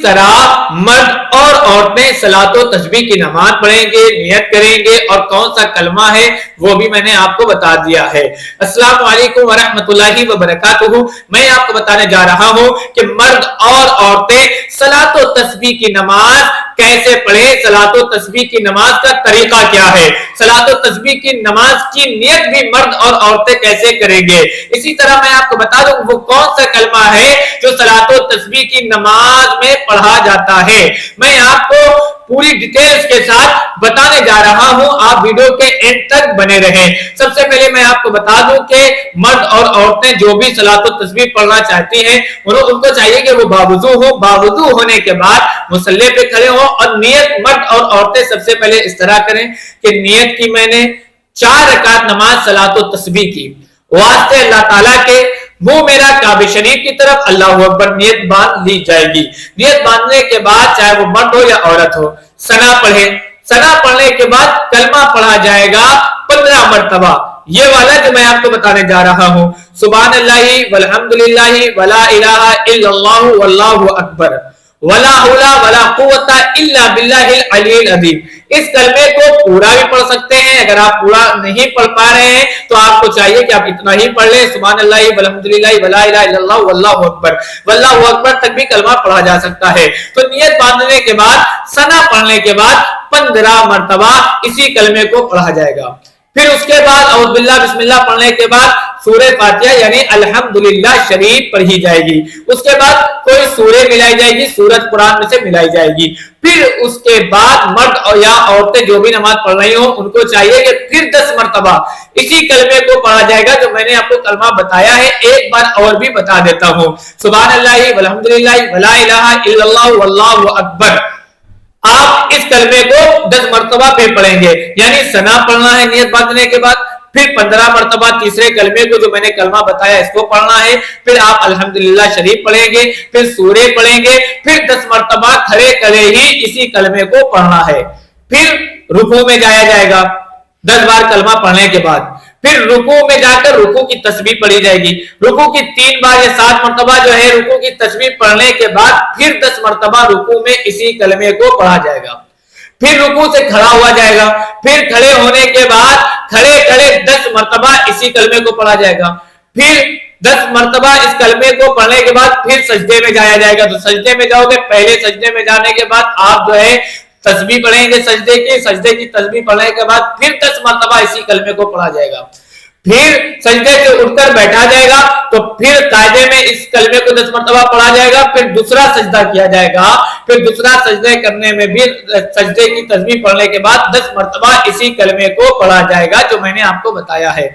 طرح مرد اور عورتیں صلاۃ و تسبیح کی نماز پڑھیں گے، نیت کریں گے، اور کون سا کلمہ ہے وہ بھی میں نے آپ کو بتا دیا ہے۔ السلام علیکم ورحمۃ اللہ وبرکاتہ۔ میں آپ کو بتانے جا رہا ہوں کہ مرد اور عورتیں صلاۃ و تسبیح کی نماز کیسے پڑھیں، صلاۃ و تسبیح کی نماز کا طریقہ کیا ہے، صلاۃ و تسبیح کی نماز کی نیت بھی مرد اور عورتیں کیسے کریں گے۔ اسی طرح میں آپ کو بتا دوں وہ کون سا کلمہ ہے جو صلاۃ و تسبیح کی نماز میں پڑھا جاتا ہے۔ میں آپ کو پوری ڈیٹیلز کے ساتھ بتانے جا رہا ہوں، آپ ویڈیو کے اینڈ تک بنے رہیں۔ سب سے پہلے میں آپ کو بتا دوں کہ مرد اور عورتیں جو بھی صلاۃ و تسبیح پڑھنا چاہتی ہیں ان کو چاہیے کہ وہ باوضو ہو، باوضو ہونے کے بعد مصلی پہ کھڑے ہوں اور نیت مرد اور عورتیں سب سے پہلے اس طرح کریں کہ نیت کی میں نے 4 رکعت نماز صلاۃ و تسبیح کی، واسطے اللہ تعالیٰ کے منہ میرا کعبہ شریف کی طرف، اللہ اکبر، نیت باندھ لی جائے گی۔ نیت باندھنے کے بعد چاہے وہ مرد ہو یا عورت ہو ثنا پڑھے، ثنا پڑھنے کے بعد کلمہ پڑھا جائے گا 15 مرتبہ، یہ والا جو میں آپ کو بتانے جا رہا ہوں، سبحان اللہ والحمدللہ ولا الہ الا اللہ واللہ اکبر ولا حول ولا قوت الا باللہ العلی العظیم۔ اس کلمے کو پورا بھی پڑھ سکتے ہیں، اگر آپ پورا نہیں پڑھ پا رہے ہیں تو آپ کو چاہیے کہ آپ اتنا ہی پڑھ لیں، سبحان اللہ والحمدللہ ولا الہ الا اللہ واللہ اکبر، واللہ اکبر تک بھی کلمہ پڑھا جا سکتا ہے۔ تو نیت باندھنے کے بعد ثنا پڑھنے کے بعد 15 مرتبہ اسی کلمے کو پڑھا جائے گا۔ پھر اس کے بعد اعوذ باللہ بسم اللہ پڑھنے کے بعد سورہ فاتحہ یعنی الحمدللہ شریف پڑھی جائے گی۔ اس کے بعد کوئی سورہ ملائی جائے گی، سورۃ قرآن میں سے ملائی جائے گی۔ پھر اس کے بعد مرد یا عورتیں جو بھی نماز پڑھ رہی ہوں ان کو چاہیے کہ پھر 10 مرتبہ اسی کلمے کو پڑھا جائے گا جو میں نے آپ کو کلمہ بتایا ہے، ایک بار اور بھی بتا دیتا ہوں، سبحان اللہ والحمدللہ ولا الہ الا اللہ واللہ اکبر۔ آپ اس کلمے کو 10 مرتبہ پہ پڑھیں گے، یعنی ثنا پڑھنا ہے نیت باندھنے کے بعد، پھر 15 مرتبہ تیسرے کلمے کو جو میں نے کلمہ بتایا اس کو پڑھنا ہے، پھر آپ الحمدللہ شریف پڑھیں گے، پھر سورے پڑھیں گے، پھر 10 مرتبہ کھڑے کھڑے ہی اسی کلمے کو پڑھنا ہے۔ پھر رکوع میں جایا جائے گا 10 بار کلمہ پڑھنے کے بعد، پھر رکوع میں جا کر رکوع کی تسبیح پڑھی جائے گی، رکوع کی 3 بار یا 7 مرتبہ جو ہے رکوع کی تسبیح پڑھنے کے بعد پھر 10 مرتبہ رکوع میں اسی کلمے کو پڑھا جائے گا۔ پھر رکوع سے کھڑا ہوا جائے گا، پھر کھڑے ہونے کے بعد کھڑے کھڑے 10 مرتبہ اسی کلمے کو پڑھا جائے گا۔ پھر 10 مرتبہ اس کلمے کو پڑھنے کے بعد پھر سجدے میں جایا جائے گا۔ تو سجدے میں جاؤ گے، پہلے سجدے میں جانے کے بعد آپ جو ہے تسبیح پڑھیں گے سجدے کی تسبیح پڑھنے کے بعد پھر 10 مرتبہ اسی کلمے کو پڑھا جائے گا۔ پھر سجدے سے اٹھ کر بیٹھا جائے گا تو پھر قاعدے میں اس کلمے کو 10 مرتبہ پڑھا جائے گا، پھر دوسرا سجدہ کیا جائے گا، پھر دوسرا سجدے کرنے میں بھی سجدے کی تسبیح پڑھنے کے بعد 10 مرتبہ اسی کلمے کو پڑھا جائے گا جو میں نے آپ کو بتایا ہے۔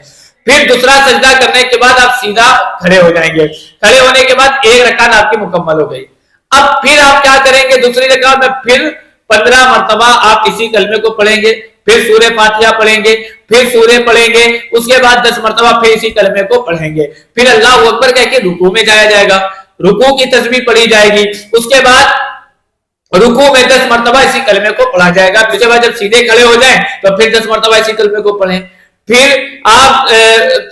پھر دوسرا سجدہ کرنے کے بعد آپ سیدھا کھڑے ہو جائیں گے، کھڑے ہونے کے بعد 1 رکعت آپ کی مکمل ہو گئی۔ اب پھر آپ کیا کریں گے، دوسری رکعت میں پھر 15 مرتبہ آپ اسی کلمے کو پڑھیں گے، پھر سورہ فاتحہ پڑھیں گے، پھر سورہ پڑھیں گے، اس کے بعد 10 مرتبہ پھر اسی کلمے کو پڑھیں گے، پھر اللہ اکبر کہہ کے رکوع میں جایا جائے گا، رکوع کی تسبیح پڑھی جائے گی، اس کے بعد رکوع میں 10 مرتبہ اسی کلمے کو پڑھا جائے گا۔ اس کے بعد جب سیدھے کھڑے ہو جائیں تو پھر 10 مرتبہ اسی کلمے کو پڑھیں، پھر آپ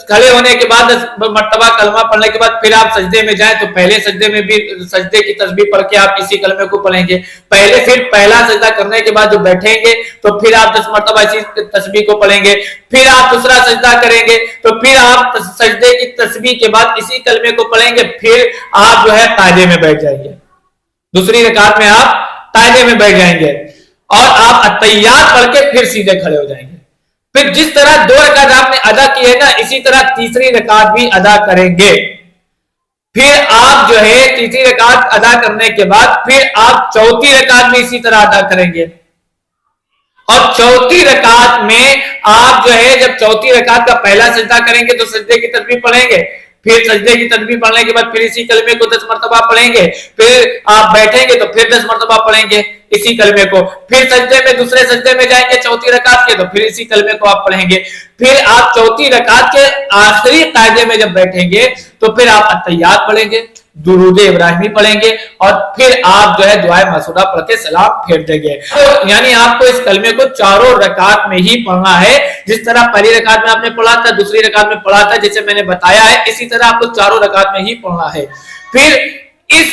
کھڑے ہونے کے بعد 10 مرتبہ کلمہ پڑھنے کے بعد پھر آپ سجدے میں جائیں تو پہلے سجدے میں بھی سجدے کی تسبیح پڑھ کے آپ اسی کلمے کو پڑھیں گے، پھر پہلا سجدہ کرنے کے بعد جو بیٹھیں گے تو پھر آپ 10 مرتبہ اسی تسبیح کو پڑھیں گے، پھر آپ دوسرا سجدہ کریں گے تو پھر آپ سجدے کی تسبیح کے بعد اسی کلمے کو پڑھیں گے، پھر آپ جو ہے قاعدے میں بیٹھ جائیں گے، دوسری رکعت میں آپ قاعدے میں بیٹھ جائیں گے اور آپ التحیات پڑھ کے پھر سیدھے کھڑے ہو جائیں گے۔ پھر جس طرح 2 رکعت آپ نے ادا کی ہے نا، اسی طرح تیسری رکعت بھی ادا کریں گے۔ پھر آپ جو ہے تیسری رکعت ادا کرنے کے بعد پھر آپ چوتھی رکعت بھی اسی طرح ادا کریں گے، اور چوتھی رکعت میں آپ جو ہے جب چوتھی رکعت کا پہلا سجدہ کریں گے تو سجدے کی تسبیح پڑھیں گے، پھر سجدے کی تسبیح پڑھنے کے بعد پھر اسی کلمے کو 10 مرتبہ پڑھیں گے، پھر آپ بیٹھیں گے تو پھر 10 مرتبہ پڑھیں گے اسی کلمے کو، پھر سجدے میں دوسرے سجدے میں جائیں گے چوتھی رکعت کے تو پھر اسی کلمے کو آپ پڑھیں گے، پھر آپ چوتھی رکعت کے آخری قاعدے میں جب بیٹھیں گے تو پھر آپ التحیات پڑھیں گے، درود ابراہیمی پڑھیں گے، اور پھر آپ جو ہے دعائے مسعودہ پڑھ کے سلام پھیر دیں گے۔ یعنی آپ کو اس کلمے کو چاروں رکعت میں ہی پڑھنا ہے، جس طرح پہلی رکعت میں آپ نے پڑھا تھا، دوسری رکعت میں پڑھا تھا، جیسے میں نے بتایا ہے، اسی طرح آپ کو چاروں رکعت میں ہی پڑھنا ہے۔ پھر اس